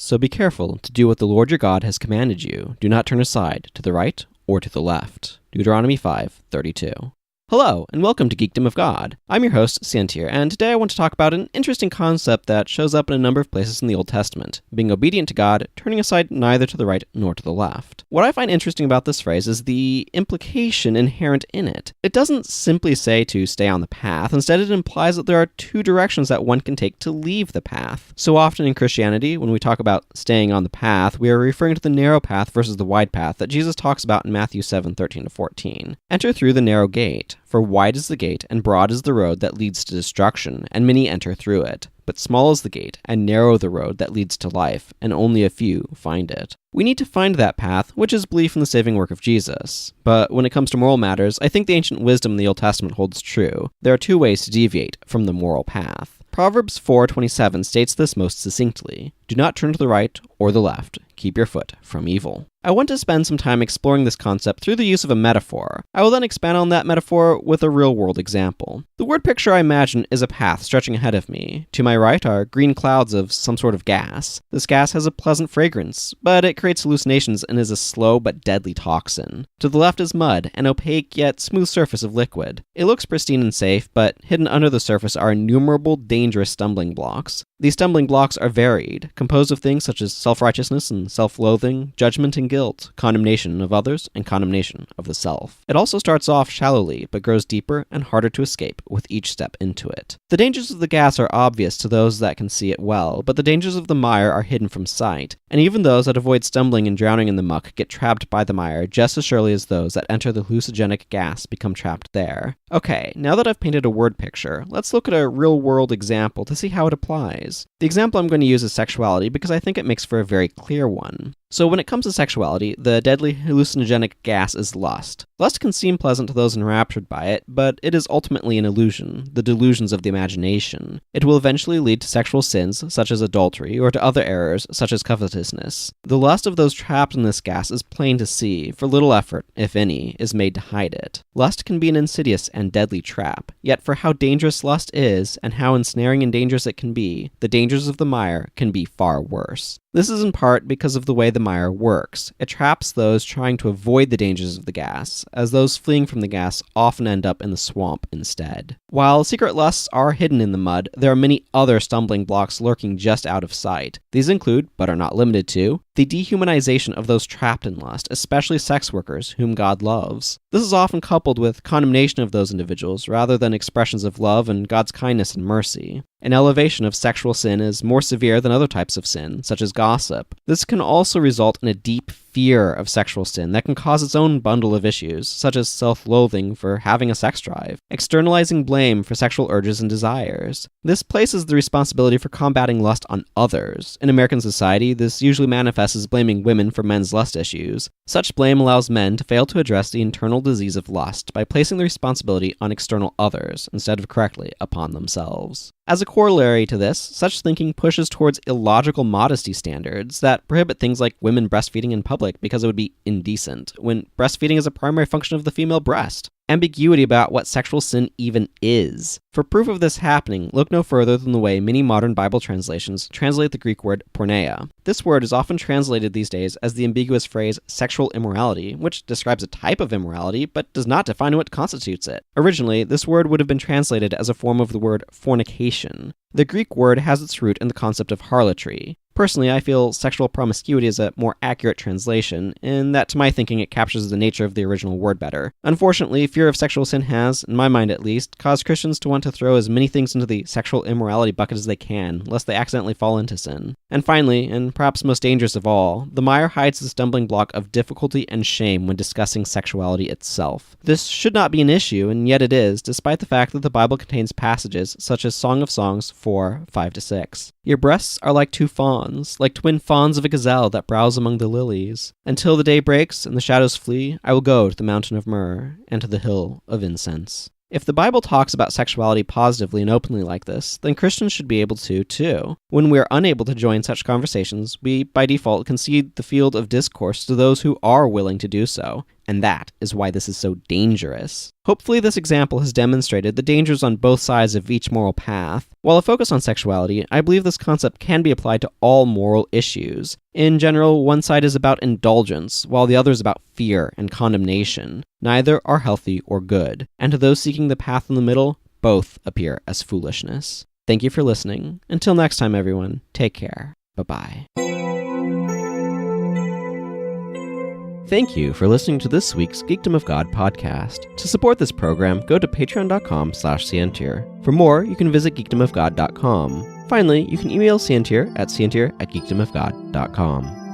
So be careful to do what the Lord your God has commanded you. Do not turn aside to the right or to the left. Deuteronomy 5:32. Hello, and welcome to Geekdom of God. I'm your host, Santir, and today I want to talk about an interesting concept that shows up in a number of places in the Old Testament, being obedient to God, turning aside neither to the right nor to the left. What I find interesting about this phrase is the implication inherent in it. It doesn't simply say to stay on the path, instead it implies that there are two directions that one can take to leave the path. So often in Christianity, when we talk about staying on the path, we are referring to the narrow path versus the wide path that Jesus talks about in Matthew 7:13-14. Enter through the narrow gate. For wide is the gate, and broad is the road that leads to destruction, and many enter through it. But small is the gate, and narrow the road that leads to life, and only a few find it. We need to find that path, which is belief in the saving work of Jesus. But when it comes to moral matters, I think the ancient wisdom in the Old Testament holds true. There are two ways to deviate from the moral path. Proverbs 4:27 states this most succinctly. Do not turn to the right or the left. Keep your foot from evil. I want to spend some time exploring this concept through the use of a metaphor. I will then expand on that metaphor with a real-world example. The word picture I imagine is a path stretching ahead of me. To my right are green clouds of some sort of gas. This gas has a pleasant fragrance, but it creates hallucinations and is a slow but deadly toxin. To the left is mud, an opaque yet smooth surface of liquid. It looks pristine and safe, but hidden under the surface are innumerable dangerous stumbling blocks. These stumbling blocks are varied, composed of things such as self-righteousness and self-loathing, judgment and guilt, condemnation of others, and condemnation of the self. It also starts off shallowly, but grows deeper and harder to escape with each step into it. The dangers of the gas are obvious to those that can see it well, but the dangers of the mire are hidden from sight, and even those that avoid stumbling and drowning in the muck get trapped by the mire just as surely as those that enter the hallucinogenic gas become trapped there. Okay, now that I've painted a word picture, let's look at a real-world example to see how it applies. The example I'm going to use is sexuality because I think it makes for a very clear one. So when it comes to sexuality, the deadly hallucinogenic gas is lust. Lust can seem pleasant to those enraptured by it, but it is ultimately an illusion, the delusions of the imagination. It will eventually lead to sexual sins, such as adultery, or to other errors, such as covetousness. The lust of those trapped in this gas is plain to see, for little effort, if any, is made to hide it. Lust can be an insidious and deadly trap, yet for how dangerous lust is, and how ensnaring and dangerous it can be, the dangers of the mire can be far worse. This is in part because of the way the mire works. It traps those trying to avoid the dangers of the gas, as those fleeing from the gas often end up in the swamp instead. While secret lusts are hidden in the mud, there are many other stumbling blocks lurking just out of sight. These include, but are not limited to, the dehumanization of those trapped in lust, especially sex workers whom God loves. This is often coupled with condemnation of those individuals rather than expressions of love and God's kindness and mercy. An elevation of sexual sin is more severe than other types of sin, such as gossip. This can also result in a deep fear of sexual sin that can cause its own bundle of issues, such as self-loathing for having a sex drive, externalizing blame for sexual urges and desires. This places the responsibility for combating lust on others. In American society, this usually manifests as blaming women for men's lust issues. Such blame allows men to fail to address the internal disease of lust by placing the responsibility on external others instead of correctly upon themselves. As a corollary to this, such thinking pushes towards illogical modesty standards that prohibit things like women breastfeeding in public because it would be indecent, when breastfeeding is a primary function of the female breast. Ambiguity about what sexual sin even is. For proof of this happening, look no further than the way many modern Bible translations translate the Greek word porneia. This word is often translated these days as the ambiguous phrase sexual immorality, which describes a type of immorality but does not define what constitutes it. Originally, this word would have been translated as a form of the word fornication. The Greek word has its root in the concept of harlotry. Personally, I feel sexual promiscuity is a more accurate translation, in that to my thinking it captures the nature of the original word better. Unfortunately, fear of sexual sin has, in my mind at least, caused Christians to want to throw as many things into the sexual immorality bucket as they can, lest they accidentally fall into sin. And finally, and perhaps most dangerous of all, the mire hides the stumbling block of difficulty and shame when discussing sexuality itself. This should not be an issue, and yet it is, despite the fact that the Bible contains passages such as Song of Songs 4:5-6. Your breasts are like two fawns, like twin fawns of a gazelle that browse among the lilies. Until the day breaks and the shadows flee, I will go to the mountain of myrrh and to the hill of incense. If the Bible talks about sexuality positively and openly like this, then Christians should be able to, too. When we are unable to join such conversations, we, by default, concede the field of discourse to those who are willing to do so. And that is why this is so dangerous. Hopefully this example has demonstrated the dangers on both sides of each moral path. While a focus on sexuality, I believe this concept can be applied to all moral issues. In general, one side is about indulgence, while the other is about fear and condemnation. Neither are healthy or good, and to those seeking the path in the middle, both appear as foolishness. Thank you for listening. Until next time, everyone, take care. Bye-bye. Thank you for listening to this week's Geekdom of God podcast. To support this program, go to patreon.com/Ciantier. For more, you can visit geekdomofgod.com. Finally, you can email Ciantier at geekdomofgod.com.